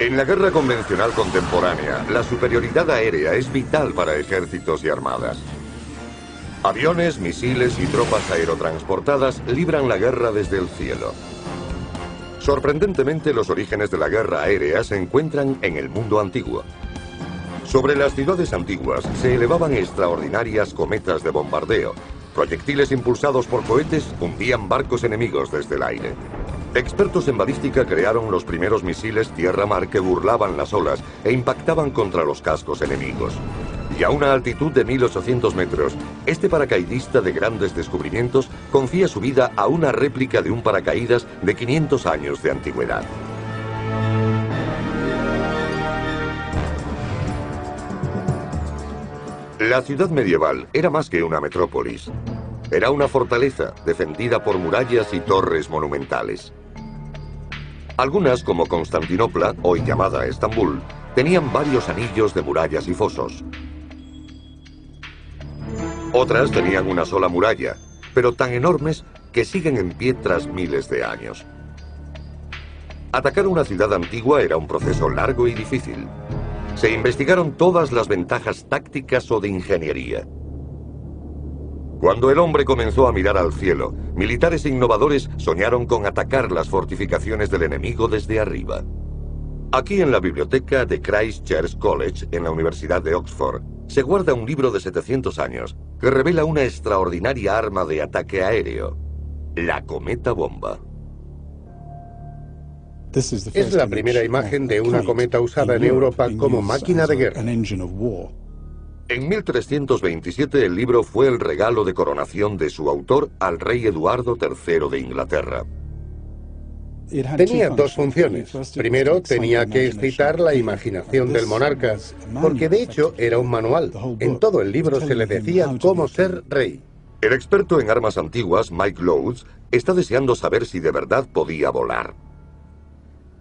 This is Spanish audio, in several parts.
En la guerra convencional contemporánea, la superioridad aérea es vital para ejércitos y armadas. Aviones, misiles y tropas aerotransportadas libran la guerra desde el cielo. Sorprendentemente, los orígenes de la guerra aérea se encuentran en el mundo antiguo. Sobre las ciudades antiguas se elevaban extraordinarias cometas de bombardeo. Proyectiles impulsados por cohetes hundían barcos enemigos desde el aire. Expertos en balística crearon los primeros misiles tierra-mar que burlaban las olas e impactaban contra los cascos enemigos. Y a una altitud de 1800 metros, este paracaidista de grandes descubrimientos confía su vida a una réplica de un paracaídas de 500 años de antigüedad. La ciudad medieval era más que una metrópolis. Era una fortaleza defendida por murallas y torres monumentales. Algunas, como Constantinopla, hoy llamada Estambul, tenían varios anillos de murallas y fosos. Otras tenían una sola muralla, pero tan enormes que siguen en pie tras miles de años. Atacar una ciudad antigua era un proceso largo y difícil. Se investigaron todas las ventajas tácticas o de ingeniería. Cuando el hombre comenzó a mirar al cielo, militares innovadores soñaron con atacar las fortificaciones del enemigo desde arriba. Aquí en la biblioteca de Christ Church College, en la Universidad de Oxford, se guarda un libro de 700 años que revela una extraordinaria arma de ataque aéreo, la cometa bomba. Es la primera imagen de una cometa usada en Europa como máquina de guerra. En 1327 el libro fue el regalo de coronación de su autor al rey Eduardo III de Inglaterra. Tenía dos funciones. Primero, tenía que excitar la imaginación del monarca, porque de hecho era un manual. En todo el libro se le decía cómo ser rey. El experto en armas antiguas, Mike Lowe's, está deseando saber si de verdad podía volar.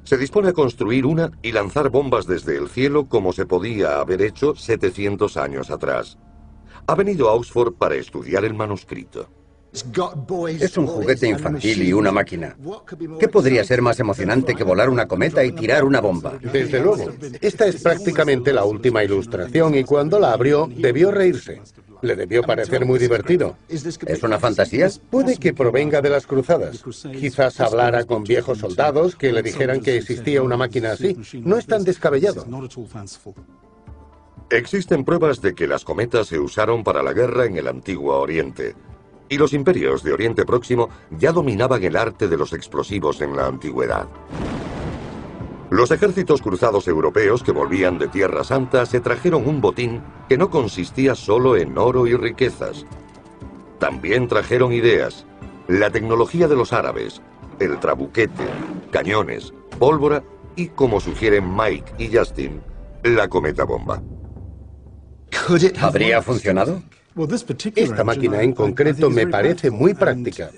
Se dispone a construir una y lanzar bombas desde el cielo como se podía haber hecho 700 años atrás. Ha venido a Oxford para estudiar el manuscrito. Es un juguete infantil y una máquina. ¿Qué podría ser más emocionante que volar una cometa y tirar una bomba? Desde luego. Esta es prácticamente la última ilustración y cuando la abrió debió reírse. Le debió parecer muy divertido. ¿Es una fantasía? Puede que provenga de las cruzadas. Quizás hablara con viejos soldados que le dijeran que existía una máquina así. No es tan descabellado. Existen pruebas de que las cometas se usaron para la guerra en el Antiguo Oriente. Y los imperios de Oriente Próximo ya dominaban el arte de los explosivos en la antigüedad. Los ejércitos cruzados europeos que volvían de Tierra Santa se trajeron un botín que no consistía solo en oro y riquezas. También trajeron ideas, la tecnología de los árabes, el trabuquete, cañones, pólvora y, como sugieren Mike y Justin, la cometa bomba. ¿Habría funcionado? Esta máquina en concreto me parece muy práctica.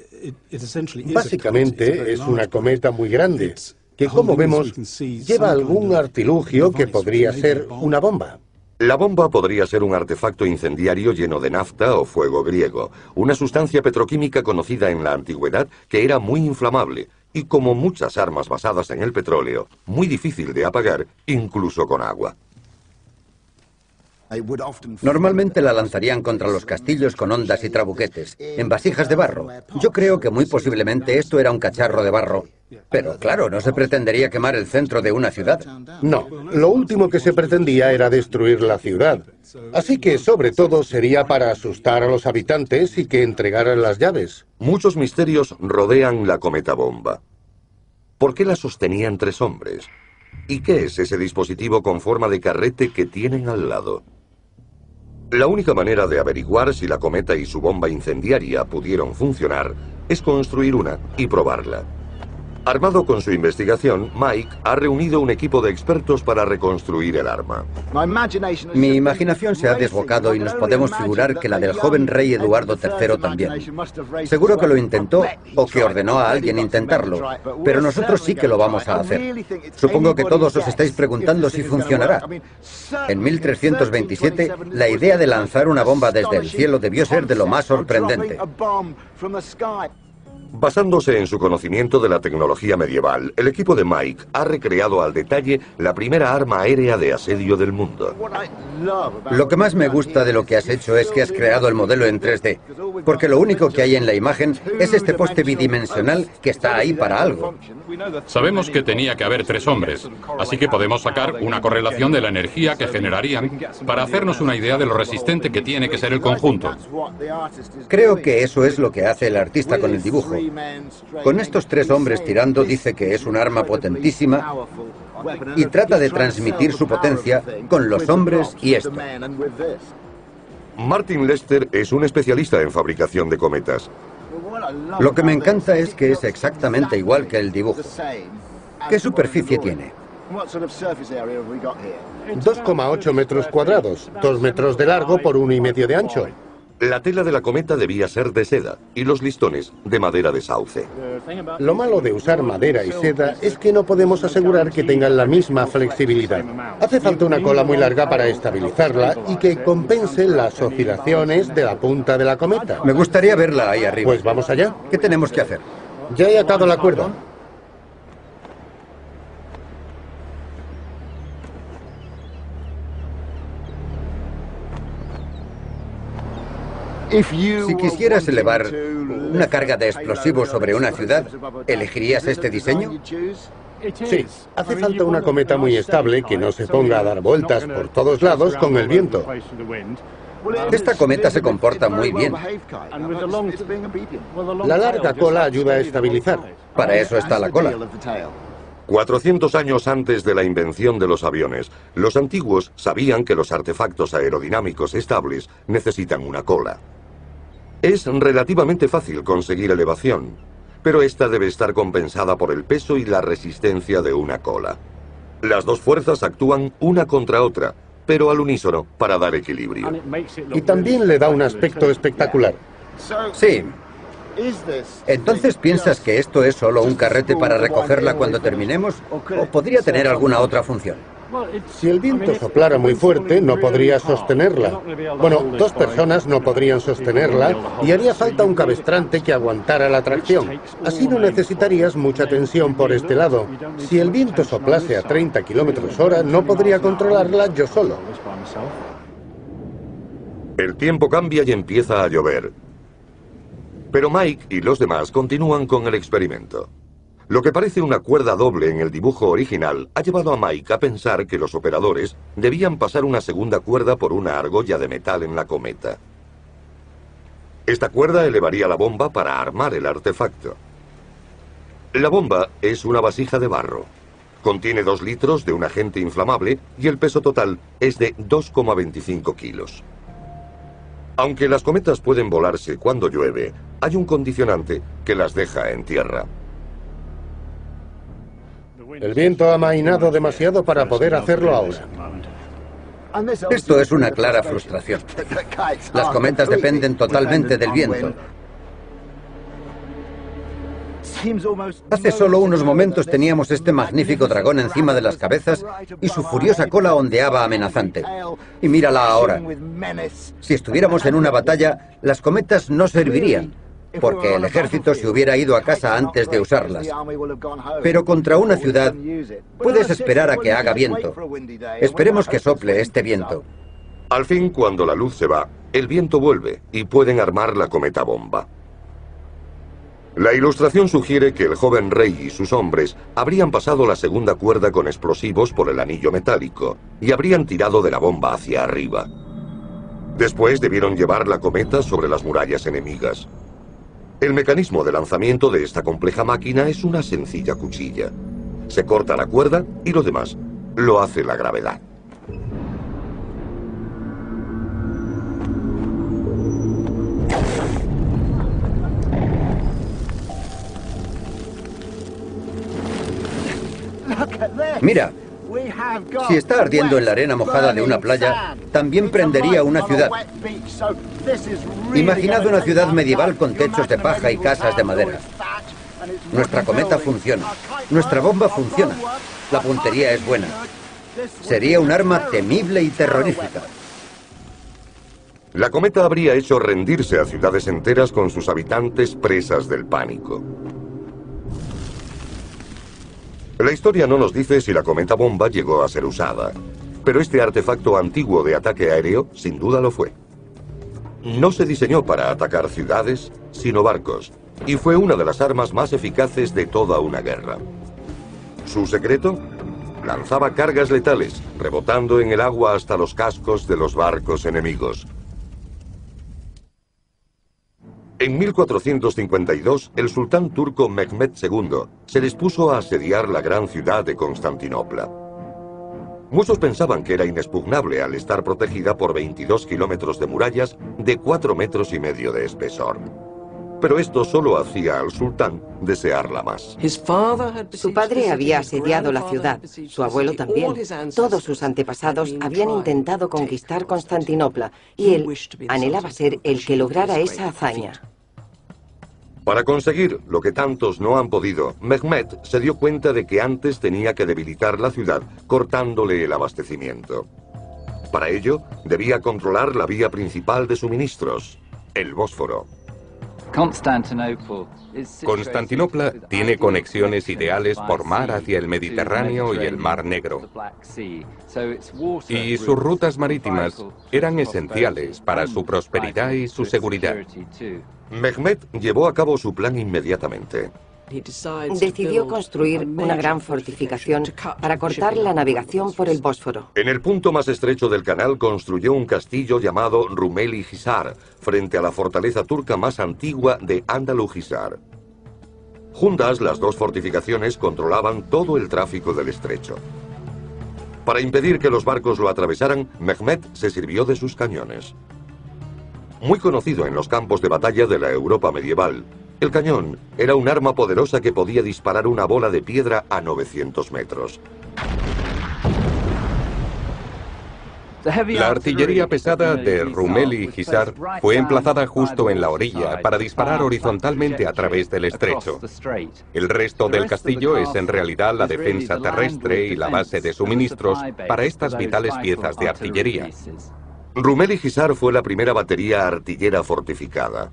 Básicamente es una cometa muy grande, que como vemos lleva algún artilugio que podría ser una bomba. La bomba podría ser un artefacto incendiario lleno de nafta o fuego griego, una sustancia petroquímica conocida en la antigüedad que era muy inflamable y, como muchas armas basadas en el petróleo, muy difícil de apagar, incluso con agua. Normalmente la lanzarían contra los castillos con ondas y trabuquetes, en vasijas de barro. Yo creo que muy posiblemente esto era un cacharro de barro. Pero claro, no se pretendería quemar el centro de una ciudad. No, lo último que se pretendía era destruir la ciudad. Así que, sobre todo, sería para asustar a los habitantes y que entregaran las llaves. Muchos misterios rodean la cometa bomba. ¿Por qué la sostenían 3 hombres? ¿Y qué es ese dispositivo con forma de carrete que tienen al lado? La única manera de averiguar si la cometa y su bomba incendiaria pudieron funcionar es construir una y probarla. Armado con su investigación, Mike ha reunido un equipo de expertos para reconstruir el arma. Mi imaginación se ha desbocado y nos podemos figurar que la del joven rey Eduardo III también. Seguro que lo intentó o que ordenó a alguien intentarlo, pero nosotros sí que lo vamos a hacer. Supongo que todos os estáis preguntando si funcionará. En 1327, la idea de lanzar una bomba desde el cielo debió ser de lo más sorprendente. Basándose en su conocimiento de la tecnología medieval, el equipo de Mike ha recreado al detalle la primera arma aérea de asedio del mundo. Lo que más me gusta de lo que has hecho es que has creado el modelo en 3D, porque lo único que hay en la imagen es este poste bidimensional que está ahí para algo. Sabemos que tenía que haber 3 hombres, así que podemos sacar una correlación de la energía que generarían para hacernos una idea de lo resistente que tiene que ser el conjunto. Creo que eso es lo que hace el artista con el dibujo. Con estos 3 hombres tirando dice que es un arma potentísima y trata de transmitir su potencia con los hombres y esto. Martin Lester es un especialista en fabricación de cometas. Lo que me encanta es que es exactamente igual que el dibujo. ¿Qué superficie tiene? 2,8 metros cuadrados, 2 metros de largo por 1,5 de ancho. La tela de la cometa debía ser de seda y los listones de madera de sauce. Lo malo de usar madera y seda es que no podemos asegurar que tengan la misma flexibilidad. Hace falta una cola muy larga para estabilizarla y que compense las oscilaciones de la punta de la cometa. Me gustaría verla ahí arriba. Pues vamos allá. ¿Qué tenemos que hacer? Ya he atado la cuerda. Si quisieras elevar una carga de explosivos sobre una ciudad, ¿elegirías este diseño? Sí, hace falta una cometa muy estable que no se ponga a dar vueltas por todos lados con el viento. Esta cometa se comporta muy bien. La larga cola ayuda a estabilizar. Para eso está la cola. 400 años antes de la invención de los aviones, los antiguos sabían que los artefactos aerodinámicos estables necesitan una cola. Es relativamente fácil conseguir elevación, pero esta debe estar compensada por el peso y la resistencia de una cola. Las dos fuerzas actúan una contra otra, pero al unísono para dar equilibrio. Y también le da un aspecto espectacular. Sí. ¿Entonces piensas que esto es solo un carrete para recogerla cuando terminemos? ¿O podría tener alguna otra función? Si el viento soplara muy fuerte, no podría sostenerla. Bueno, 2 personas no podrían sostenerla y haría falta un cabestrante que aguantara la tracción. Así no necesitarías mucha tensión por este lado. Si el viento soplase a 30 km/h, no podría controlarla yo solo. El tiempo cambia y empieza a llover. Pero Mike y los demás continúan con el experimento. Lo que parece una cuerda doble en el dibujo original ha llevado a Mike a pensar que los operadores debían pasar una segunda cuerda por una argolla de metal en la cometa. Esta cuerda elevaría la bomba para armar el artefacto. La bomba es una vasija de barro. Contiene 2 litros de un agente inflamable y el peso total es de 2,25 kilos. Aunque las cometas pueden volarse cuando llueve, hay un condicionante que las deja en tierra. El viento ha amainado demasiado para poder hacerlo ahora. Esto es una clara frustración. Las cometas dependen totalmente del viento. Hace solo unos momentos teníamos este magnífico dragón encima de las cabezas y su furiosa cola ondeaba amenazante. Y mírala ahora. Si estuviéramos en una batalla, las cometas no servirían, porque el ejército se hubiera ido a casa antes de usarlas. Pero contra una ciudad, puedes esperar a que haga viento. Esperemos que sople este viento. Al fin, cuando la luz se va, el viento vuelve y pueden armar la cometa bomba. La ilustración sugiere que el joven rey y sus hombres habrían pasado la segunda cuerda con explosivos por el anillo metálico y habrían tirado de la bomba hacia arriba. Después debieron llevar la cometa sobre las murallas enemigas. El mecanismo de lanzamiento de esta compleja máquina es una sencilla cuchilla. Se corta la cuerda y lo demás lo hace la gravedad. Mira, si está ardiendo en la arena mojada de una playa, también prendería una ciudad. Imaginad una ciudad medieval con techos de paja y casas de madera. Nuestra cometa funciona. Nuestra bomba funciona. La puntería es buena. Sería un arma temible y terrorífica. La cometa habría hecho rendirse a ciudades enteras con sus habitantes presas del pánico. La historia no nos dice si la cometa bomba llegó a ser usada, pero este artefacto antiguo de ataque aéreo sin duda lo fue. No se diseñó para atacar ciudades, sino barcos, y fue una de las armas más eficaces de toda una guerra. ¿Su secreto? Lanzaba cargas letales, rebotando en el agua hasta los cascos de los barcos enemigos. En 1452, el sultán turco Mehmed II se dispuso a asediar la gran ciudad de Constantinopla. Muchos pensaban que era inexpugnable al estar protegida por 22 kilómetros de murallas de 4,5 metros de espesor. Pero esto solo hacía al sultán desearla más. Su padre había asediado la ciudad, su abuelo también. Todos sus antepasados habían intentado conquistar Constantinopla y él anhelaba ser el que lograra esa hazaña. Para conseguir lo que tantos no han podido, Mehmed se dio cuenta de que antes tenía que debilitar la ciudad cortándole el abastecimiento. Para ello, debía controlar la vía principal de suministros, el Bósforo. Constantinopla tiene conexiones ideales por mar hacia el Mediterráneo y el Mar Negro. Y sus rutas marítimas eran esenciales para su prosperidad y su seguridad. Mehmed llevó a cabo su plan inmediatamente. Decidió construir una gran fortificación para cortar la navegación por el Bósforo. En el punto más estrecho del canal construyó un castillo llamado Rumeli Hisar, frente a la fortaleza turca más antigua de Andaluhisar. Juntas, las dos fortificaciones controlaban todo el tráfico del estrecho. Para impedir que los barcos lo atravesaran, Mehmed se sirvió de sus cañones. Muy conocido en los campos de batalla de la Europa medieval, el cañón era un arma poderosa que podía disparar una bola de piedra a 900 metros. La artillería pesada de Rumeli Hisar fue emplazada justo en la orilla para disparar horizontalmente a través del estrecho. El resto del castillo es en realidad la defensa terrestre y la base de suministros para estas vitales piezas de artillería. Rumeli Hisar fue la primera batería artillera fortificada.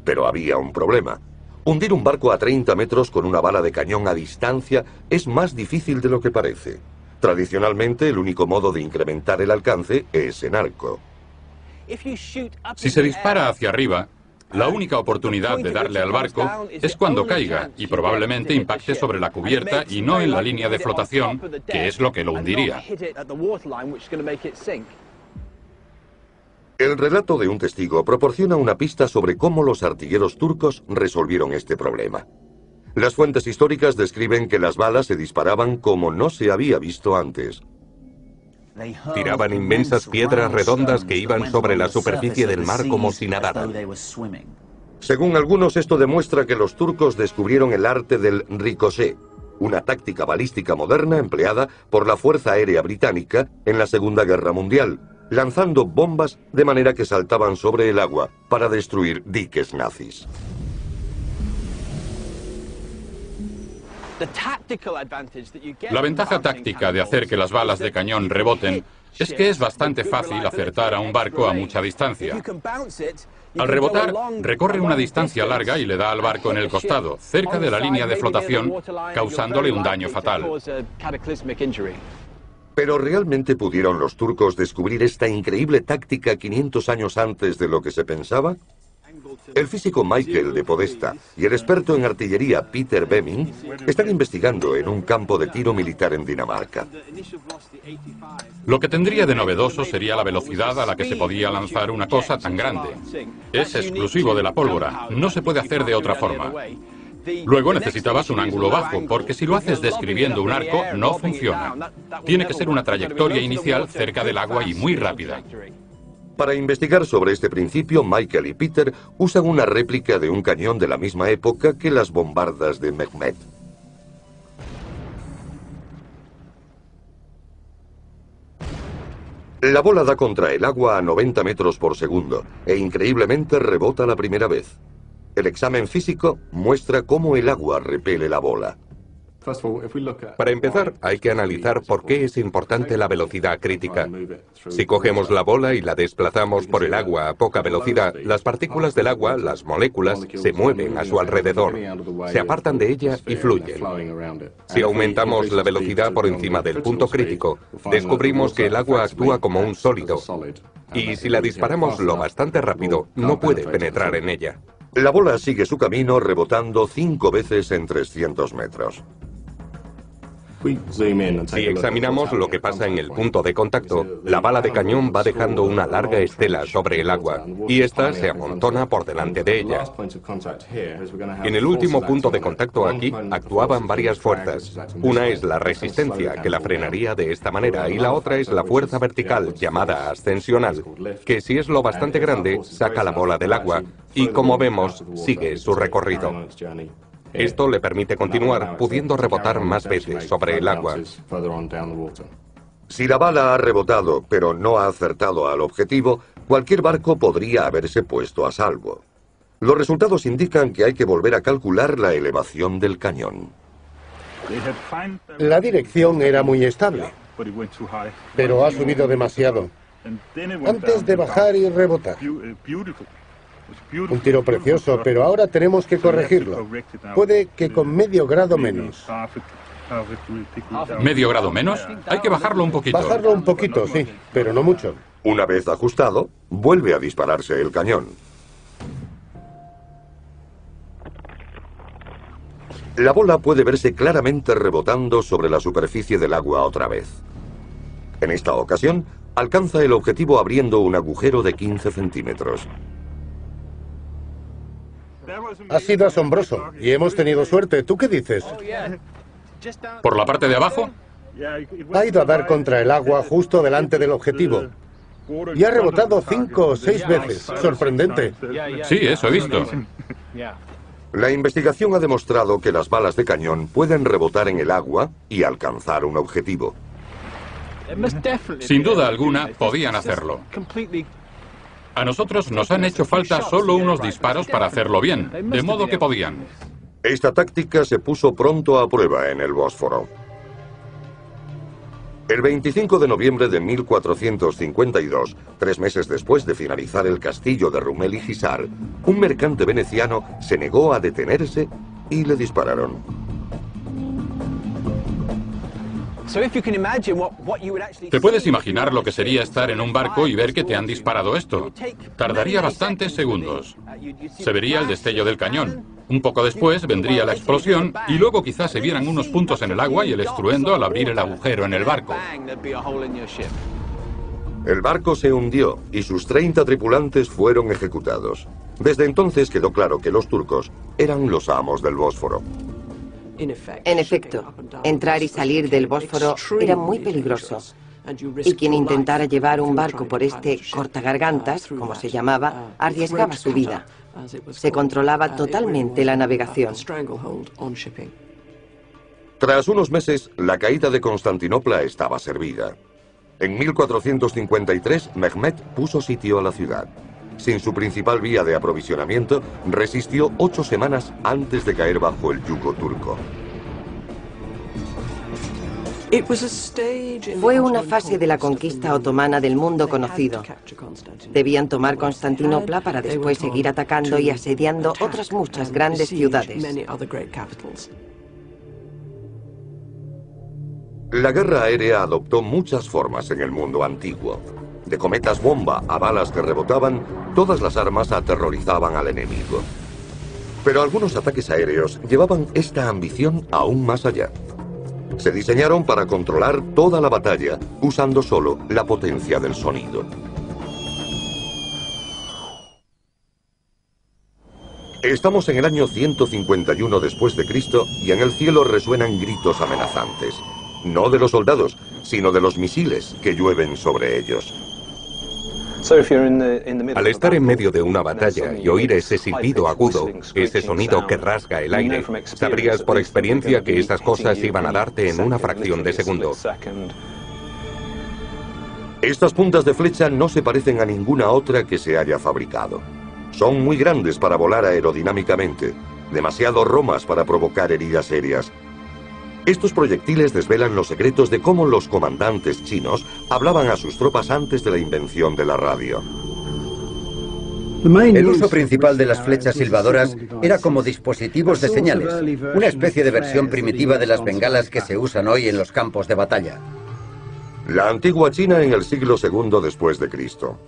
Pero había un problema. Hundir un barco a 30 metros con una bala de cañón a distancia es más difícil de lo que parece. Tradicionalmente, el único modo de incrementar el alcance es en arco. Si se dispara hacia arriba, la única oportunidad de darle al barco es cuando caiga y probablemente impacte sobre la cubierta y no en la línea de flotación, que es lo que lo hundiría. El relato de un testigo proporciona una pista sobre cómo los artilleros turcos resolvieron este problema. Las fuentes históricas describen que las balas se disparaban como no se había visto antes. Tiraban inmensas piedras redondas que iban sobre la superficie del mar como si nadaran. Según algunos, esto demuestra que los turcos descubrieron el arte del ricochet, una táctica balística moderna empleada por la Fuerza Aérea Británica en la Segunda Guerra Mundial, lanzando bombas de manera que saltaban sobre el agua para destruir diques nazis. La ventaja táctica de hacer que las balas de cañón reboten es que es bastante fácil acertar a un barco a mucha distancia. Al rebotar, recorre una distancia larga y le da al barco en el costado, cerca de la línea de flotación, causándole un daño fatal. ¿Pero realmente pudieron los turcos descubrir esta increíble táctica 500 años antes de lo que se pensaba? El físico Michael de Podesta y el experto en artillería Peter Beming están investigando en un campo de tiro militar en Dinamarca. Lo que tendría de novedoso sería la velocidad a la que se podía lanzar una cosa tan grande. Es exclusivo de la pólvora, no se puede hacer de otra forma. Luego necesitabas un ángulo bajo, porque si lo haces describiendo un arco, no funciona. Tiene que ser una trayectoria inicial cerca del agua y muy rápida. Para investigar sobre este principio, Michael y Peter usan una réplica de un cañón de la misma época que las bombardas de Mehmed. La bola da contra el agua a 90 metros por segundo e increíblemente rebota la primera vez. El examen físico muestra cómo el agua repele la bola. Para empezar, hay que analizar por qué es importante la velocidad crítica. Si cogemos la bola y la desplazamos por el agua a poca velocidad, las partículas del agua, las moléculas, se mueven a su alrededor, se apartan de ella y fluyen. Si aumentamos la velocidad por encima del punto crítico, descubrimos que el agua actúa como un sólido. Y si la disparamos lo bastante rápido, no puede penetrar en ella. La bola sigue su camino rebotando 5 veces en 300 metros. Si examinamos lo que pasa en el punto de contacto, la bala de cañón va dejando una larga estela sobre el agua y esta se amontona por delante de ella. En el último punto de contacto aquí actuaban varias fuerzas. Una es la resistencia, que la frenaría de esta manera, y la otra es la fuerza vertical, llamada ascensional, que si es lo bastante grande, saca la bola del agua y, como vemos, sigue su recorrido. Esto le permite continuar, pudiendo rebotar más veces sobre el agua. Si la bala ha rebotado, pero no ha acertado al objetivo, cualquier barco podría haberse puesto a salvo. Los resultados indican que hay que volver a calcular la elevación del cañón. La dirección era muy estable, pero ha subido demasiado. Antes de bajar y rebotar. Un tiro precioso, pero ahora tenemos que corregirlo. Puede que con medio grado menos. ¿Medio grado menos? Hay que bajarlo un poquito. Bajarlo un poquito, sí, pero no mucho. Una vez ajustado, vuelve a dispararse el cañón. La bola puede verse claramente rebotando sobre la superficie del agua otra vez. En esta ocasión, alcanza el objetivo abriendo un agujero de 15 centímetros. Ha sido asombroso y hemos tenido suerte. ¿Tú qué dices? ¿Por la parte de abajo? Ha ido a dar contra el agua justo delante del objetivo. Y ha rebotado 5 o 6 veces. Sorprendente. Sí, eso he visto. La investigación ha demostrado que las balas de cañón pueden rebotar en el agua y alcanzar un objetivo. Sin duda alguna, podían hacerlo. A nosotros nos han hecho falta solo unos disparos para hacerlo bien, de modo que podían. Esta táctica se puso pronto a prueba en el Bósforo. El 25 de noviembre de 1452, 3 meses después de finalizar el castillo de Rumeli y Hisar, un mercante veneciano se negó a detenerse y le dispararon. ¿Te puedes imaginar lo que sería estar en un barco y ver que te han disparado esto? Tardaría bastantes segundos. Se vería el destello del cañón. Un poco después vendría la explosión y luego quizás se vieran unos puntos en el agua y el estruendo al abrir el agujero en el barco. El barco se hundió y sus 30 tripulantes fueron ejecutados. Desde entonces quedó claro que los turcos eran los amos del Bósforo. En efecto, entrar y salir del Bósforo era muy peligroso. Y quien intentara llevar un barco por este cortagargantas, como se llamaba, arriesgaba su vida. Se controlaba totalmente la navegación. Tras unos meses, la caída de Constantinopla estaba servida. En 1453, Mehmed puso sitio a la ciudad. Sin su principal vía de aprovisionamiento, resistió 8 semanas antes de caer bajo el yugo turco. Fue una fase de la conquista otomana del mundo conocido. Debían tomar Constantinopla para después seguir atacando y asediando otras muchas grandes ciudades. La guerra aérea adoptó muchas formas en el mundo antiguo. De cometas bomba a balas que rebotaban, todas las armas aterrorizaban al enemigo. Pero algunos ataques aéreos llevaban esta ambición aún más allá. Se diseñaron para controlar toda la batalla, usando solo la potencia del sonido. Estamos en el año 151 después de Cristo y en el cielo resuenan gritos amenazantes. No de los soldados, sino de los misiles que llueven sobre ellos. Al estar en medio de una batalla y oír ese silbido agudo, ese sonido que rasga el aire, sabrías por experiencia que esas cosas iban a darte en una fracción de segundo. Estas puntas de flecha no se parecen a ninguna otra que se haya fabricado. Son muy grandes para volar aerodinámicamente, demasiado romas para provocar heridas serias. Estos proyectiles desvelan los secretos de cómo los comandantes chinos hablaban a sus tropas antes de la invención de la radio. El uso principal de las flechas silbadoras era como dispositivos de señales, una especie de versión primitiva de las bengalas que se usan hoy en los campos de batalla. La antigua China en el siglo II después de Cristo.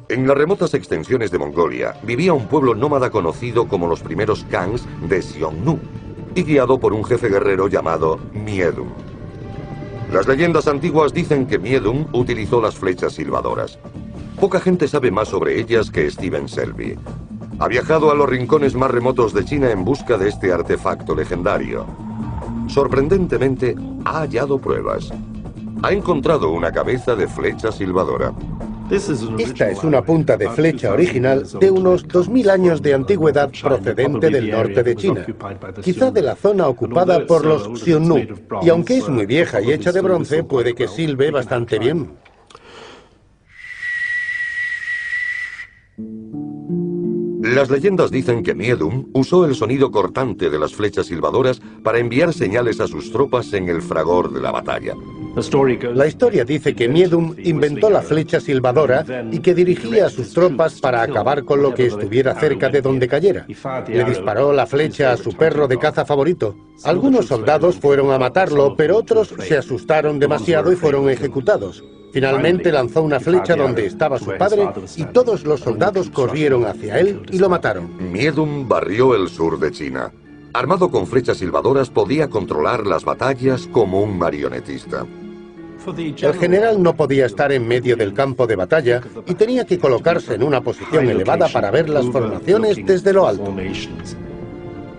En las remotas extensiones de Mongolia vivía un pueblo nómada conocido como los primeros Khans de Xiongnu y guiado por un jefe guerrero llamado Miedum. Las leyendas antiguas dicen que Miedum utilizó las flechas silbadoras. Poca gente sabe más sobre ellas que Stephen Selby. Ha viajado a los rincones más remotos de China en busca de este artefacto legendario. Sorprendentemente, ha hallado pruebas. Ha encontrado una cabeza de flecha silbadora. Esta es una punta de flecha original de unos 2000 años de antigüedad procedente del norte de China, quizá de la zona ocupada por los Xiongnu, y aunque es muy vieja y hecha de bronce, puede que silbe bastante bien. Las leyendas dicen que Miedum usó el sonido cortante de las flechas silbadoras para enviar señales a sus tropas en el fragor de la batalla. La historia dice que Miedum inventó la flecha silbadora y que dirigía a sus tropas para acabar con lo que estuviera cerca de donde cayera. Le disparó la flecha a su perro de caza favorito. Algunos soldados fueron a matarlo, pero otros se asustaron demasiado y fueron ejecutados. Finalmente lanzó una flecha donde estaba su padre y todos los soldados corrieron hacia él y lo mataron. Miedum barrió el sur de China. Armado con flechas silbadoras podía controlar las batallas como un marionetista. El general no podía estar en medio del campo de batalla y tenía que colocarse en una posición elevada para ver las formaciones desde lo alto.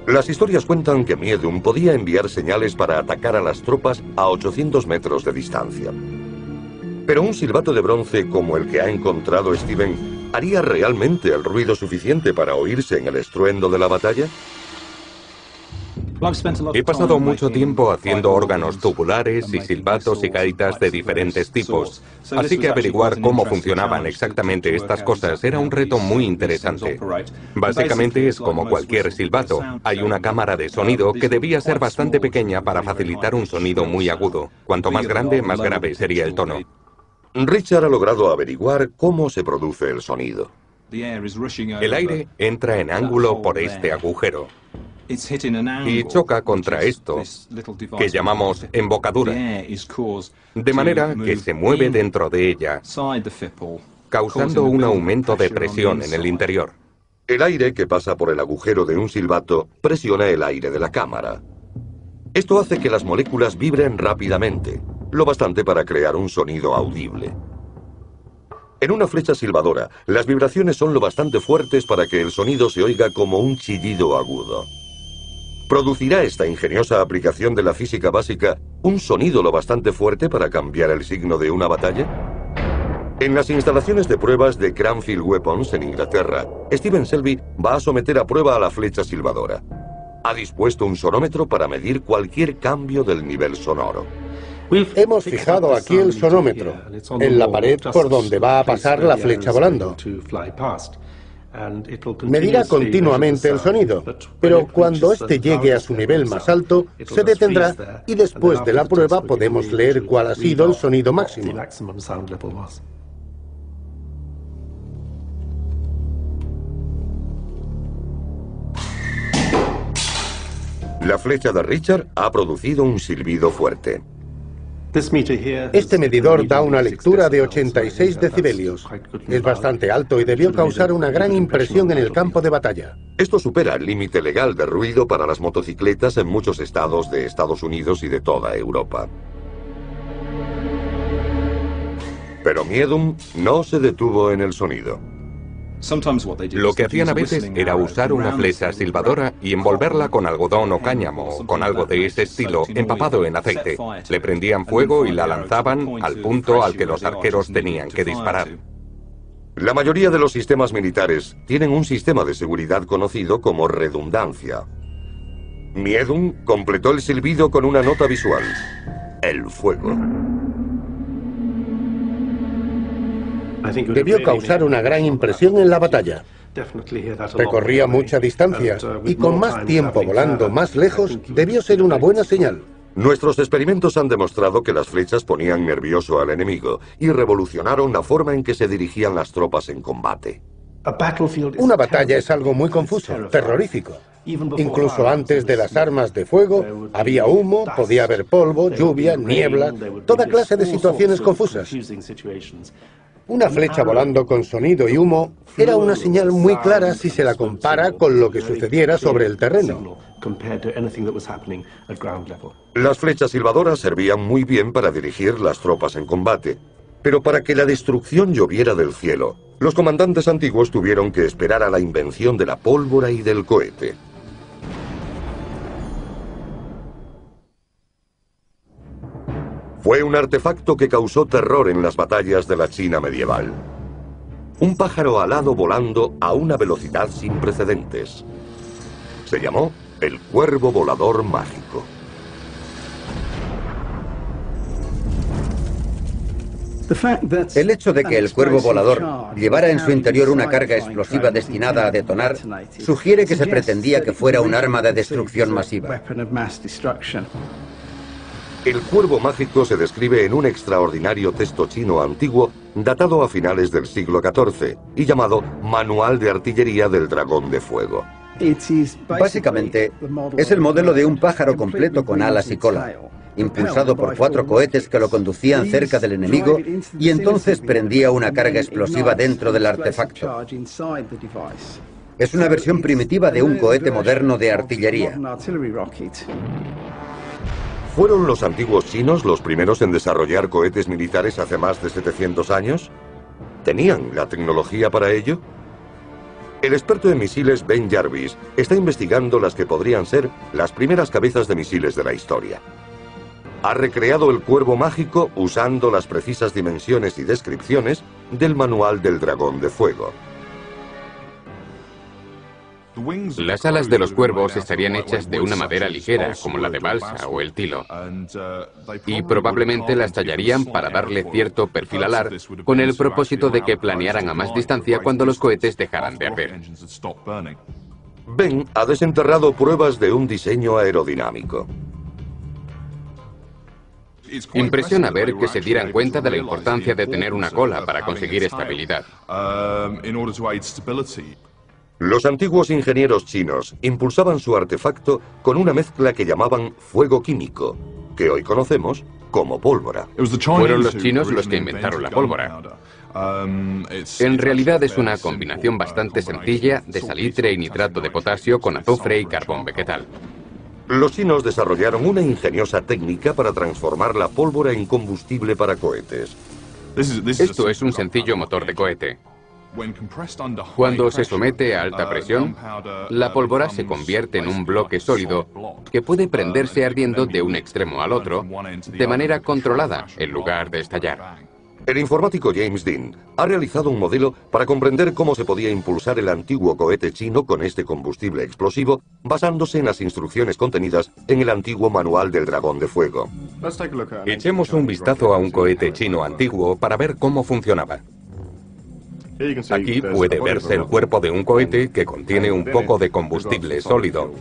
Las historias cuentan que Miedum podía enviar señales para atacar a las tropas a 800 metros de distancia. Pero un silbato de bronce como el que ha encontrado Steven, ¿haría realmente el ruido suficiente para oírse en el estruendo de la batalla? He pasado mucho tiempo haciendo órganos tubulares y silbatos y gaitas de diferentes tipos, así que averiguar cómo funcionaban exactamente estas cosas era un reto muy interesante. Básicamente es como cualquier silbato, hay una cámara de sonido que debía ser bastante pequeña para facilitar un sonido muy agudo. Cuanto más grande, más grave sería el tono. Richard ha logrado averiguar cómo se produce el sonido. El aire entra en ángulo por este agujero y choca contra esto, que llamamos embocadura, de manera que se mueve dentro de ella, causando un aumento de presión en el interior. El aire que pasa por el agujero de un silbato presiona el aire de la cámara. Esto hace que las moléculas vibren rápidamente, lo bastante para crear un sonido audible. En una flecha silbadora, las vibraciones son lo bastante fuertes para que el sonido se oiga como un chillido agudo. ¿Producirá esta ingeniosa aplicación de la física básica un sonido lo bastante fuerte para cambiar el signo de una batalla? En las instalaciones de pruebas de Cranfield Weapons en Inglaterra, Stephen Selby va a someter a prueba a la flecha silbadora. Ha dispuesto un sonómetro para medir cualquier cambio del nivel sonoro. Hemos fijado aquí el sonómetro, en la pared por donde va a pasar la flecha volando. Medirá continuamente el sonido, pero cuando éste llegue a su nivel más alto, se detendrá y después de la prueba podemos leer cuál ha sido el sonido máximo. La flecha de Richard ha producido un silbido fuerte. Este medidor da una lectura de 86 decibelios. Es bastante alto y debió causar una gran impresión en el campo de batalla. Esto supera el límite legal de ruido para las motocicletas en muchos estados de Estados Unidos y de toda Europa. Pero Miedum no se detuvo en el sonido. Lo que hacían a veces era usar una flecha silbadora y envolverla con algodón o cáñamo o con algo de ese estilo empapado en aceite. Le prendían fuego y la lanzaban al punto al que los arqueros tenían que disparar. La mayoría de los sistemas militares tienen un sistema de seguridad conocido como redundancia. Miedum completó el silbido con una nota visual: el fuego. Debió causar una gran impresión en la batalla. Recorría mucha distancia y con más tiempo volando más lejos debió ser una buena señal. Nuestros experimentos han demostrado que las flechas ponían nervioso al enemigo y revolucionaron la forma en que se dirigían las tropas en combate. Una batalla es algo muy confuso, terrorífico. Incluso antes de las armas de fuego, había humo, podía haber polvo, lluvia, niebla, toda clase de situaciones confusas. Una flecha volando con sonido y humo era una señal muy clara si se la compara con lo que sucediera sobre el terreno. Las flechas silbadoras servían muy bien para dirigir las tropas en combate, pero para que la destrucción lloviera del cielo, los comandantes antiguos tuvieron que esperar a la invención de la pólvora y del cohete. Fue un artefacto que causó terror en las batallas de la China medieval. Un pájaro alado volando a una velocidad sin precedentes. Se llamó el cuervo volador mágico. El hecho de que el cuervo volador llevara en su interior una carga explosiva destinada a detonar sugiere que se pretendía que fuera un arma de destrucción masiva. El cuervo mágico se describe en un extraordinario texto chino antiguo datado a finales del siglo XIV y llamado Manual de Artillería del Dragón de Fuego. Básicamente, es el modelo de un pájaro completo con alas y cola, impulsado por 4 cohetes que lo conducían cerca del enemigo y entonces prendía una carga explosiva dentro del artefacto. Es una versión primitiva de un cohete moderno de artillería. ¿Fueron los antiguos chinos los primeros en desarrollar cohetes militares hace más de 700 años? ¿Tenían la tecnología para ello? El experto en misiles Ben Jarvis está investigando las que podrían ser las primeras cabezas de misiles de la historia. Ha recreado el cuervo mágico usando las precisas dimensiones y descripciones del Manual del Dragón de Fuego. Las alas de los cuervos estarían hechas de una madera ligera, como la de balsa o el tilo, y probablemente las tallarían para darle cierto perfil alar, con el propósito de que planearan a más distancia cuando los cohetes dejaran de arder. Ben ha desenterrado pruebas de un diseño aerodinámico. Impresiona ver que se dieran cuenta de la importancia de tener una cola para conseguir estabilidad. Los antiguos ingenieros chinos impulsaban su artefacto con una mezcla que llamaban fuego químico, que hoy conocemos como pólvora. Fueron los chinos los que inventaron la pólvora. En realidad es una combinación bastante sencilla de salitre y nitrato de potasio con azufre y carbón vegetal. Los chinos desarrollaron una ingeniosa técnica para transformar la pólvora en combustible para cohetes. Esto es un sencillo motor de cohete. Cuando se somete a alta presión, la pólvora se convierte en un bloque sólido que puede prenderse ardiendo de un extremo al otro de manera controlada en lugar de estallar. El informático James Dean ha realizado un modelo para comprender cómo se podía impulsar el antiguo cohete chino con este combustible explosivo, basándose en las instrucciones contenidas en el antiguo Manual del Dragón de Fuego. Echemos un vistazo a un cohete chino antiguo para ver cómo funcionaba. Aquí puede verse el cuerpo de un cohete que contiene un poco de combustible sólido.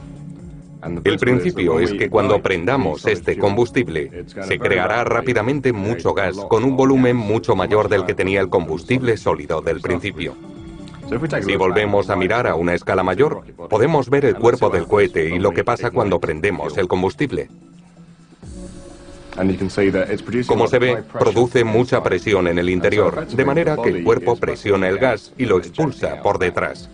El principio es que cuando prendamos este combustible, se creará rápidamente mucho gas con un volumen mucho mayor del que tenía el combustible sólido del principio. Si volvemos a mirar a una escala mayor, podemos ver el cuerpo del cohete y lo que pasa cuando prendemos el combustible. Como se ve, produce mucha presión en el interior, de manera que el cuerpo presiona el gas y lo expulsa por detrás.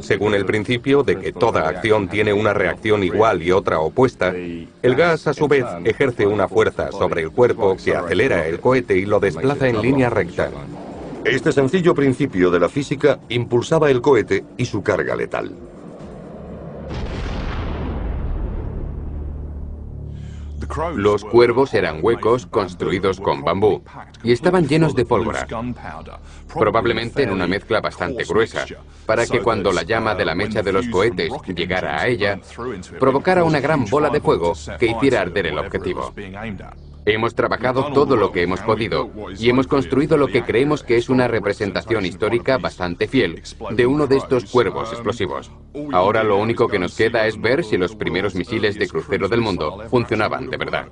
Según el principio de que toda acción tiene una reacción igual y otra opuesta, el gas a su vez ejerce una fuerza sobre el cuerpo que acelera el cohete y lo desplaza en línea recta. Este sencillo principio de la física impulsaba el cohete y su carga letal. Los cuervos eran huecos construidos con bambú y estaban llenos de pólvora, probablemente en una mezcla bastante gruesa, para que cuando la llama de la mecha de los cohetes llegara a ella, provocara una gran bola de fuego que hiciera arder el objetivo. Hemos trabajado todo lo que hemos podido y hemos construido lo que creemos que es una representación histórica bastante fiel de uno de estos cuervos explosivos. Ahora lo único que nos queda es ver si los primeros misiles de crucero del mundo funcionaban de verdad.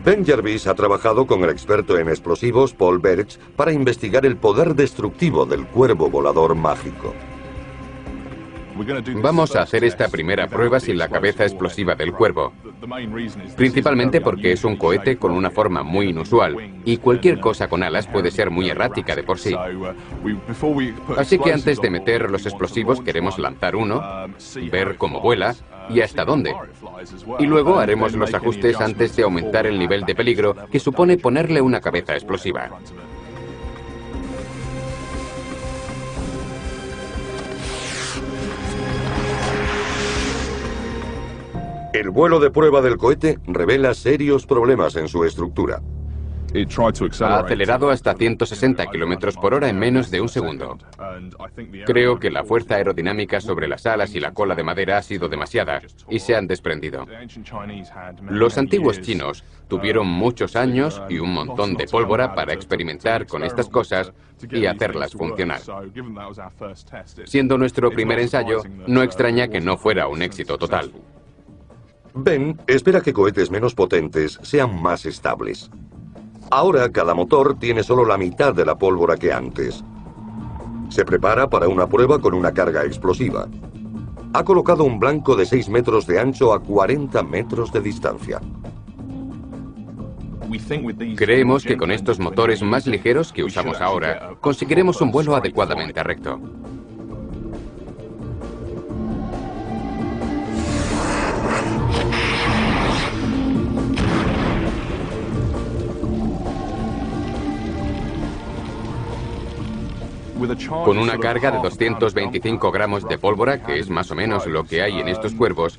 Ben Jervis ha trabajado con el experto en explosivos Paul Berch para investigar el poder destructivo del cuervo volador mágico. Vamos a hacer esta primera prueba sin la cabeza explosiva del cuervo, principalmente porque es un cohete con una forma muy inusual y cualquier cosa con alas puede ser muy errática de por sí. Así que antes de meter los explosivos queremos lanzar uno, ver cómo vuela y hasta dónde. Y luego haremos los ajustes antes de aumentar el nivel de peligro que supone ponerle una cabeza explosiva. El vuelo de prueba del cohete revela serios problemas en su estructura. Ha acelerado hasta 160 km por hora en menos de un segundo. Creo que la fuerza aerodinámica sobre las alas y la cola de madera ha sido demasiada y se han desprendido. Los antiguos chinos tuvieron muchos años y un montón de pólvora para experimentar con estas cosas y hacerlas funcionar. Siendo nuestro primer ensayo, no extraña que no fuera un éxito total. Ben espera que cohetes menos potentes sean más estables. Ahora cada motor tiene solo la mitad de la pólvora que antes. Se prepara para una prueba con una carga explosiva. Ha colocado un blanco de 6 metros de ancho a 40 metros de distancia. Creemos que con estos motores más ligeros que usamos ahora, conseguiremos un vuelo adecuadamente recto. Con una carga de 225 gramos de pólvora, que es más o menos lo que hay en estos cuervos,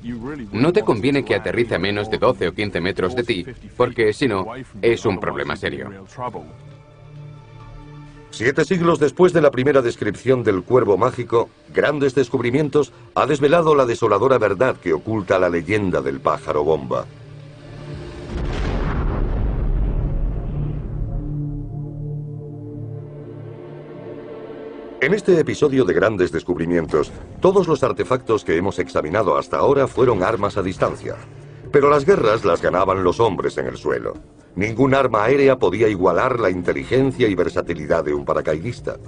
no te conviene que aterrice a menos de 12 o 15 metros de ti, porque si no, es un problema serio. 7 siglos después de la primera descripción del cuervo mágico, Grandes Descubrimientos ha desvelado la desoladora verdad que oculta la leyenda del pájaro bomba. En este episodio de Grandes Descubrimientos, todos los artefactos que hemos examinado hasta ahora fueron armas a distancia. Pero las guerras las ganaban los hombres en el suelo. Ningún arma aérea podía igualar la inteligencia y versatilidad de un paracaidista.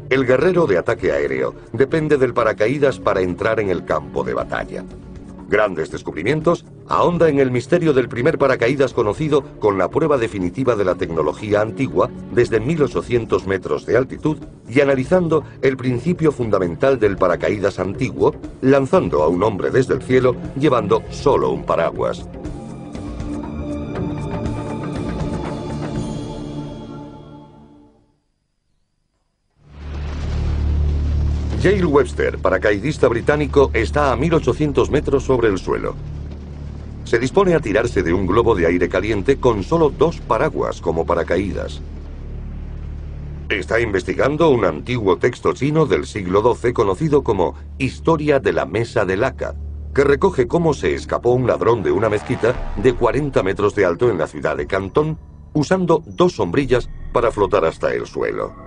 El guerrero de ataque aéreo depende del paracaídas para entrar en el campo de batalla. Grandes Descubrimientos ahonda en el misterio del primer paracaídas conocido con la prueba definitiva de la tecnología antigua desde 1800 metros de altitud y analizando el principio fundamental del paracaídas antiguo, lanzando a un hombre desde el cielo llevando solo un paraguas. Yale Webster, paracaidista británico, está a 1800 metros sobre el suelo. Se dispone a tirarse de un globo de aire caliente con solo 2 paraguas como paracaídas. Está investigando un antiguo texto chino del siglo XII conocido como Historia de la Mesa de Laca, que recoge cómo se escapó un ladrón de una mezquita de 40 metros de alto en la ciudad de Cantón, usando 2 sombrillas para flotar hasta el suelo.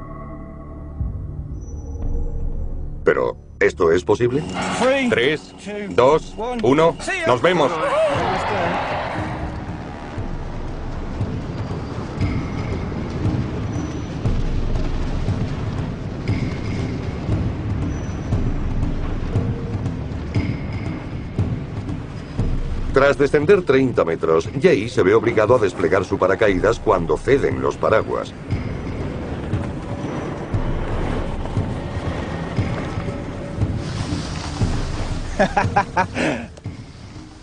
Pero, ¿esto es posible? 3, 2, 1, ¡nos vemos! Tras descender 30 metros, Jay se ve obligado a desplegar su paracaídas cuando ceden los paraguas.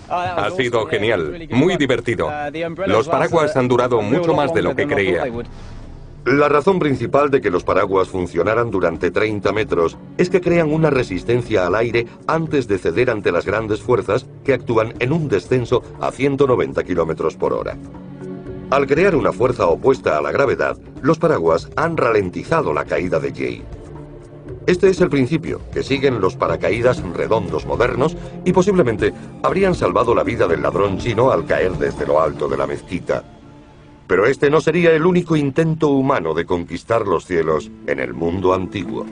Ha sido genial, muy divertido. Los paraguas han durado mucho más de lo que creía. La razón principal de que los paraguas funcionaran durante 30 metros es que crean una resistencia al aire antes de ceder ante las grandes fuerzas que actúan en un descenso a 190 km por hora. Al crear una fuerza opuesta a la gravedad, los paraguas han ralentizado la caída de Jay. Este es el principio, que siguen los paracaídas redondos modernos y posiblemente habrían salvado la vida del ladrón chino al caer desde lo alto de la mezquita. Pero este no sería el único intento humano de conquistar los cielos en el mundo antiguo.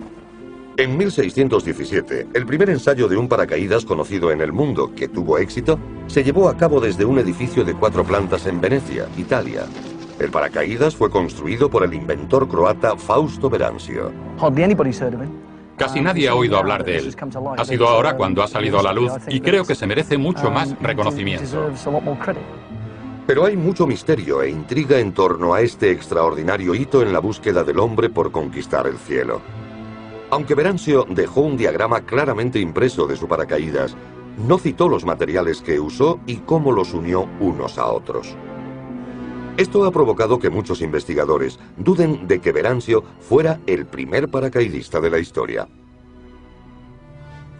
En 1617, el primer ensayo de un paracaídas conocido en el mundo que tuvo éxito se llevó a cabo desde un edificio de 4 plantas en Venecia, Italia. El paracaídas fue construido por el inventor croata Fausto Verancio. Casi nadie ha oído hablar de él. Ha sido ahora cuando ha salido a la luz y creo que se merece mucho más reconocimiento. Pero hay mucho misterio e intriga en torno a este extraordinario hito en la búsqueda del hombre por conquistar el cielo. Aunque Verancio dejó un diagrama claramente impreso de su paracaídas, no citó los materiales que usó y cómo los unió unos a otros. Esto ha provocado que muchos investigadores duden de que Verancio fuera el primer paracaidista de la historia.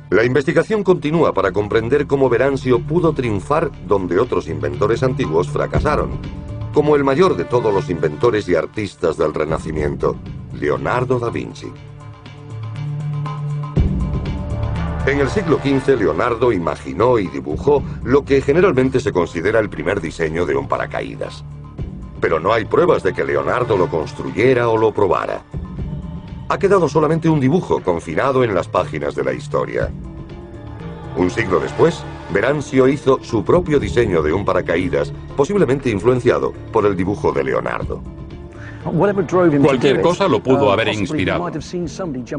La investigación continúa para comprender cómo Verancio pudo triunfar donde otros inventores antiguos fracasaron, como el mayor de todos los inventores y artistas del Renacimiento, Leonardo da Vinci. En el siglo XV, Leonardo imaginó y dibujó lo que generalmente se considera el primer diseño de un paracaídas. Pero no hay pruebas de que Leonardo lo construyera o lo probara. Ha quedado solamente un dibujo confinado en las páginas de la historia. Un siglo después, Verancio hizo su propio diseño de un paracaídas, posiblemente influenciado por el dibujo de Leonardo. Cualquier cosa lo pudo haber inspirado.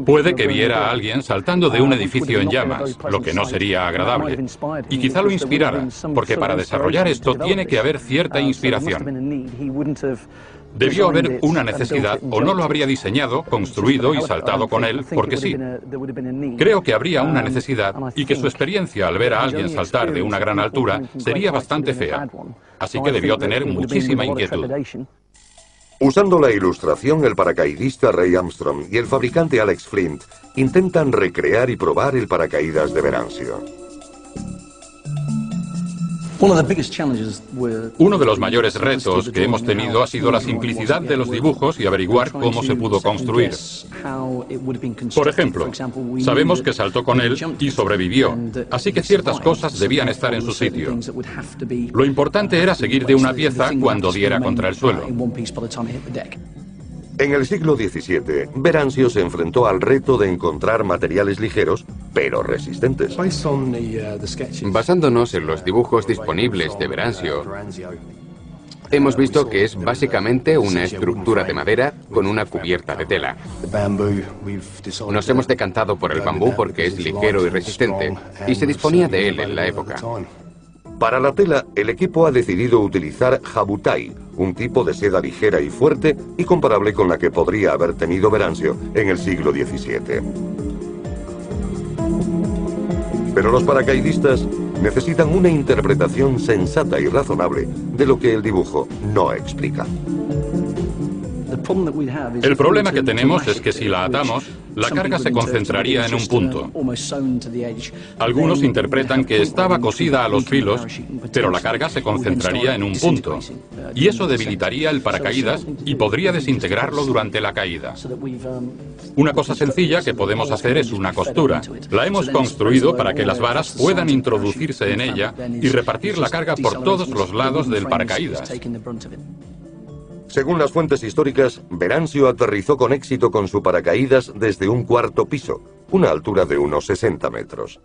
Puede que viera a alguien saltando de un edificio en llamas, lo que no sería agradable. Y quizá lo inspirara, porque para desarrollar esto tiene que haber cierta inspiración. Debió haber una necesidad o no lo habría diseñado, construido y saltado con él, porque sí. Creo que habría una necesidad y que su experiencia al ver a alguien saltar de una gran altura sería bastante fea. Así que debió tener muchísima inquietud. Usando la ilustración, el paracaidista Ray Armstrong y el fabricante Alex Flint intentan recrear y probar el paracaídas de Verancio. Uno de los mayores retos que hemos tenido ha sido la simplicidad de los dibujos y averiguar cómo se pudo construir. Por ejemplo, sabemos que saltó con él y sobrevivió, así que ciertas cosas debían estar en su sitio. Lo importante era seguir de una pieza cuando diera contra el suelo. En el siglo XVII, Verancio se enfrentó al reto de encontrar materiales ligeros, pero resistentes. Basándonos en los dibujos disponibles de Verancio, hemos visto que es básicamente una estructura de madera con una cubierta de tela. Nos hemos decantado por el bambú porque es ligero y resistente, y se disponía de él en la época. Para la tela, el equipo ha decidido utilizar jabutai, un tipo de seda ligera y fuerte y comparable con la que podría haber tenido Verancio en el siglo XVII. Pero los paracaidistas necesitan una interpretación sensata y razonable de lo que el dibujo no explica. El problema que tenemos es que si la atamos, la carga se concentraría en un punto. Algunos interpretan que estaba cosida a los filos, pero la carga se concentraría en un punto. Y eso debilitaría el paracaídas y podría desintegrarlo durante la caída. Una cosa sencilla que podemos hacer es una costura. La hemos construido para que las varas puedan introducirse en ella y repartir la carga por todos los lados del paracaídas. Según las fuentes históricas, Verancio aterrizó con éxito con su paracaídas desde un 4º piso, una altura de unos 60 metros.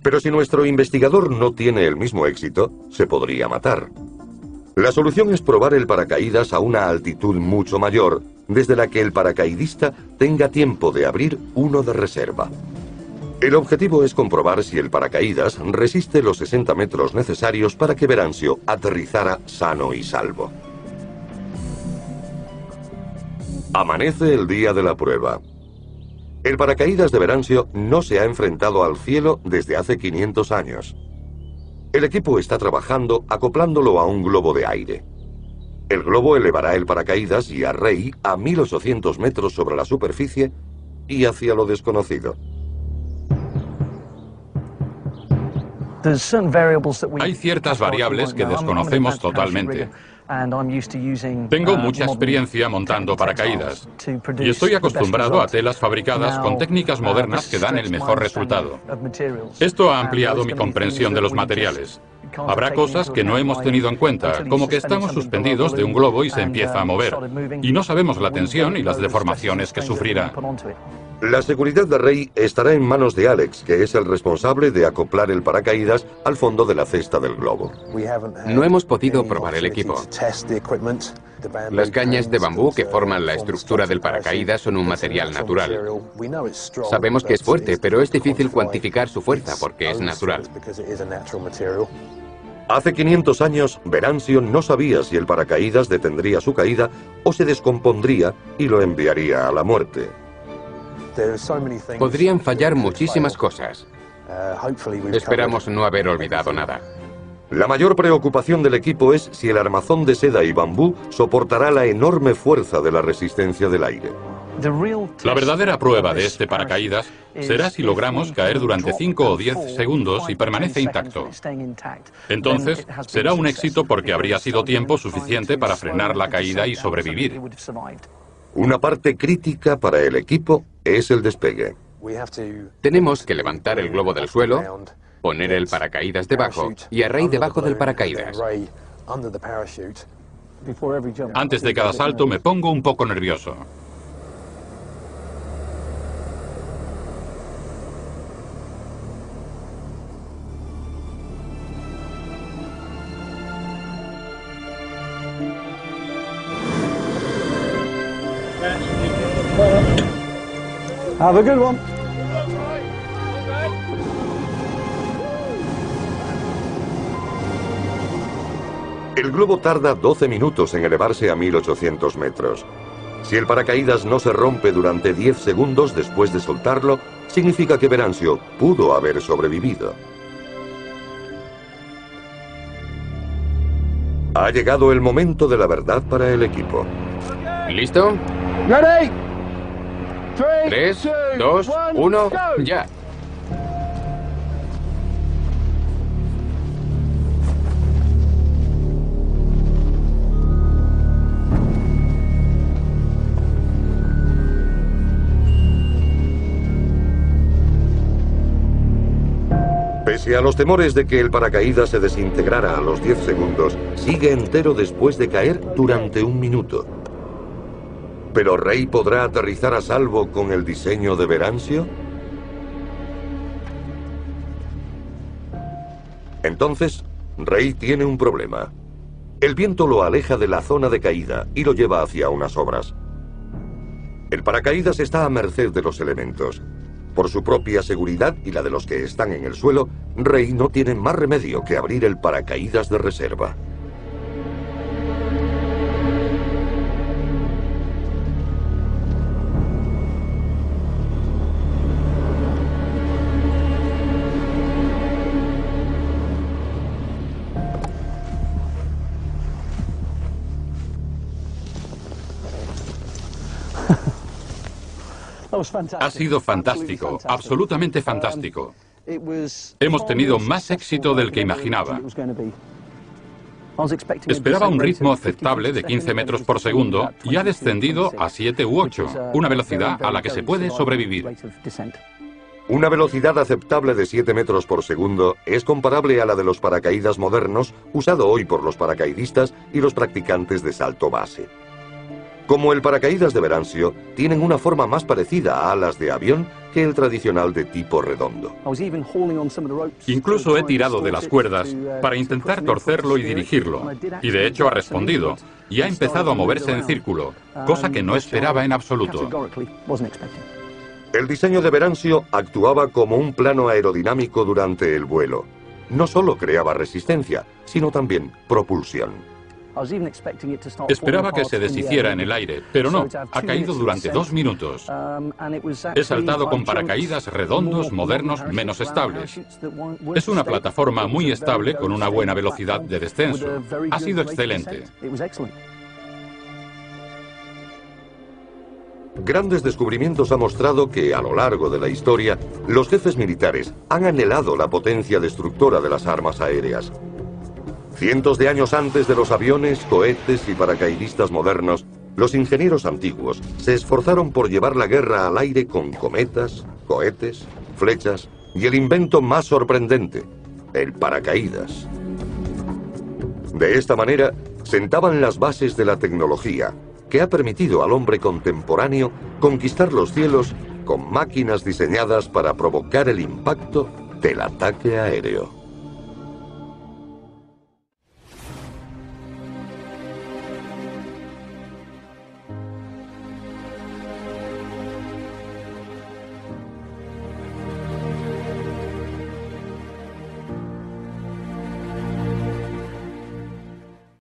Pero si nuestro investigador no tiene el mismo éxito, se podría matar. La solución es probar el paracaídas a una altitud mucho mayor, desde la que el paracaidista tenga tiempo de abrir uno de reserva. El objetivo es comprobar si el paracaídas resiste los 60 metros necesarios para que Verancio aterrizara sano y salvo. Amanece el día de la prueba. El paracaídas de Verancio no se ha enfrentado al cielo desde hace 500 años. El equipo está trabajando acoplándolo a un globo de aire. El globo elevará el paracaídas y a Ray a 1800 metros sobre la superficie y hacia lo desconocido. Hay ciertas variables que desconocemos totalmente. Tengo mucha experiencia montando paracaídas y estoy acostumbrado a telas fabricadas con técnicas modernas que dan el mejor resultado. Esto ha ampliado mi comprensión de los materiales. Habrá cosas que no hemos tenido en cuenta, como que estamos suspendidos de un globo y se empieza a mover, y no sabemos la tensión y las deformaciones que sufrirá. La seguridad de Ray estará en manos de Alex, que es el responsable de acoplar el paracaídas al fondo de la cesta del globo. No hemos podido probar el equipo. Las cañas de bambú que forman la estructura del paracaídas son un material natural. Sabemos que es fuerte, pero es difícil cuantificar su fuerza porque es natural. Hace 500 años, Venancio no sabía si el paracaídas detendría su caída o se descompondría y lo enviaría a la muerte. Podrían fallar muchísimas cosas. Esperamos no haber olvidado nada. La mayor preocupación del equipo es si el armazón de seda y bambú soportará la enorme fuerza de la resistencia del aire. La verdadera prueba de este paracaídas será si logramos caer durante 5 o 10 segundos y permanece intacto. Entonces, será un éxito porque habría sido tiempo suficiente para frenar la caída y sobrevivir. Una parte crítica para el equipo es el despegue. Tenemos que levantar el globo del suelo, poner el paracaídas debajo y a Ray debajo del paracaídas. Antes de cada salto me pongo un poco nervioso. Have a good one. El globo tarda 12 minutos en elevarse a 1800 metros. Si el paracaídas no se rompe durante 10 segundos después de soltarlo, significa que Venancio pudo haber sobrevivido. Ha llegado el momento de la verdad para el equipo. ¿Listo? Ready? 3, 2, 1, ya. Pese a los temores de que el paracaídas se desintegrara a los 10 segundos, sigue entero después de caer durante 1 minuto. ¿Pero Ray podrá aterrizar a salvo con el diseño de Venancio? Entonces, Ray tiene un problema. El viento lo aleja de la zona de caída y lo lleva hacia unas obras. El paracaídas está a merced de los elementos. Por su propia seguridad y la de los que están en el suelo, Ray no tiene más remedio que abrir el paracaídas de reserva. Ha sido fantástico, absolutamente fantástico. Hemos tenido más éxito del que imaginaba. Esperaba un ritmo aceptable de 15 metros por segundo y ha descendido a 7 u 8, una velocidad a la que se puede sobrevivir. Una velocidad aceptable de 7 metros por segundo es comparable a la de los paracaídas modernos usado hoy por los paracaidistas y los practicantes de salto base. Como el paracaídas de Venancio, tienen una forma más parecida a alas de avión que el tradicional de tipo redondo. Incluso he tirado de las cuerdas para intentar torcerlo y dirigirlo, y de hecho ha respondido, y ha empezado a moverse en círculo, cosa que no esperaba en absoluto. El diseño de Venancio actuaba como un plano aerodinámico durante el vuelo. No solo creaba resistencia, sino también propulsión. Esperaba que se deshiciera en el aire, pero no, ha caído durante 2 minutos. He saltado con paracaídas redondos, modernos, menos estables. Es una plataforma muy estable con una buena velocidad de descenso. Ha sido excelente. Grandes Descubrimientos ha mostrado que, a lo largo de la historia, los jefes militares han anhelado la potencia destructora de las armas aéreas. Cientos de años antes de los aviones, cohetes y paracaidistas modernos, los ingenieros antiguos se esforzaron por llevar la guerra al aire con cometas, cohetes, flechas y el invento más sorprendente, el paracaídas. De esta manera, sentaban las bases de la tecnología que ha permitido al hombre contemporáneo conquistar los cielos con máquinas diseñadas para provocar el impacto del ataque aéreo.